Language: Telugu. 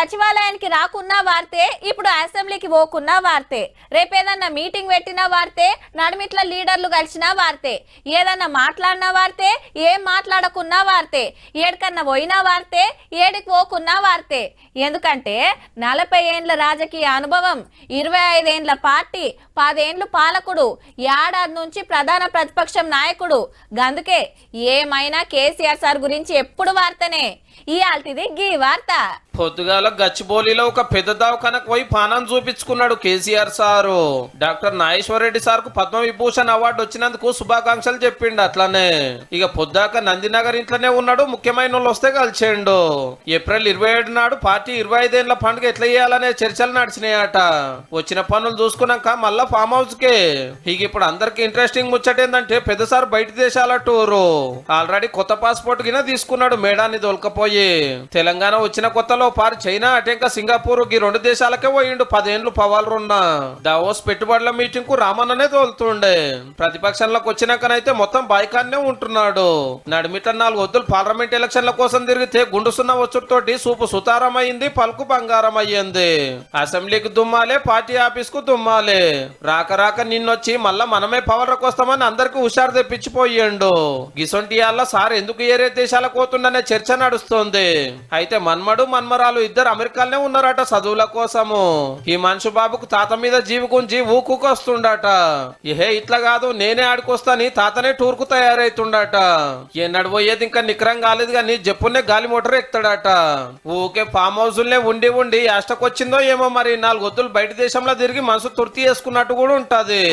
సచివాలయానికి రాకున్నా వార్తే, ఇప్పుడు అసెంబ్లీకి పోకున్నా వార్తే, రేపేదన్నా మీటింగ్ పెట్టినా వార్తే, నడిమిట్ల లీడర్లు కలిసినా వార్తే, ఏదన్నా మాట్లాడినా వార్తే, ఏం మాట్లాడకున్నా వార్తే, ఏడికన్నా పోయినా వార్తే, ఏడికి పోకున్నా వార్తే. ఎందుకంటే 40 ఏండ్ల రాజకీయ అనుభవం, 25 ఏండ్ల పార్టీ, 10 ఏండ్లు పాలకుడు, ఏడాది నుంచి ప్రధాన ప్రతిపక్షం నాయకుడు. గందుకే ఏమైనా కేసీఆర్ సార్ గురించి ఎప్పుడు వార్తనే. ఇయాల్టిది గీ వార్త. పొద్దుగాల గచ్చిబౌలిలో ఒక పెద్ద దవాఖానకు పోయి పానం చూపించుకున్నాడు KCR sir. Doctor Nageswara Reddy sir కు పద్మవిభూషణ్ అవార్డు వచ్చినందుకు శుభాకాంక్షలు చెప్పిండు. అట్లానే ఇక పొద్దాక నందినగర్ ఇంట్లోనే ఉన్నాడు. ముఖ్యమైన వాళ్ళు వస్తే కలిసేండు. ఏప్రిల్ 27 నాడు పార్టీ 25 ఏండ్ల పండుగ ఎట్లా చేయాలనే చర్చలు నడిచినాయట. వచ్చిన పనులు చూసుకున్నాక మళ్ళా ఫామ్ హౌస్ కే. ఇక ఇప్పుడు అందరికి ఇంట్రెస్టింగ్ ముచ్చట ఏంటంటే పెద్దసారి బయట దేశాల టూరు. ఆల్రెడీ కొత్త పాస్పోర్ట్ గిన తీసుకున్నాడు మేడాన్ని దొలకపోయి. తెలంగాణ వచ్చిన కొత్తలో పారు చైనా అటెంక సింగపూర్ ఈ 2 దేశాలకే పోయిండు. 10 ఏండ్లు పవాలరున్నా. దావోస్ పెట్టుబడుల మీటింగ్ కు రామన్ననే తోలుతుండే. ప్రతిపక్షంలోకి వచ్చినాకనైతే మొత్తం బాయ్కాన్నే ఉంటున్నాడు. నడిమిట 4 వద్దులు పార్లమెంట్ ఎలక్షన్ల కోసం తిరిగితే గుండు సున్నా వచ్చుతోటి సూపు సుతారం అయింది, పలుకు బంగారం అయ్యింది. అసెంబ్లీకి దుమ్మాలే, పార్టీ ఆఫీస్ కు దుమ్మాలే. రాక రాక నిన్నొచ్చి మళ్ళా మనమే పవర్లకు వస్తామని అందరికి హుషారు తెప్పించిపోయిండు. గిసొంటి సార్ ఎందుకు ఏరే దేశాలకు పోతుండనే చర్చ నడుస్తుంది. అయితే మన్మడు మన్మరాలు ఇద్దరు అమెరికాలోనే ఉన్నారట చదువుల కోసము. ఈ మనిషి బాబుకు తాత మీద జీవి గుంజి ఊకుకొస్తుండట. ఏహే ఇట్లా కాదు నేనే ఆడికొస్తాని తాతనే టూర్ కు తయారైతుండట. ఎన్నడు పోయేది ఇంకా నికరం కాలేదు గాని జప్పునే గాలి మోటార్ ఎక్కుతాడట. ఊకే ఫామ్ హౌస్లనే ఉండి ఉండి యాస్టకొచ్చిందో ఏమో మరి 4 వద్దులు బయట దేశంలో తిరిగి మనసు తుర్తి చేసుకున్నట్టు కూడా ఉంటది.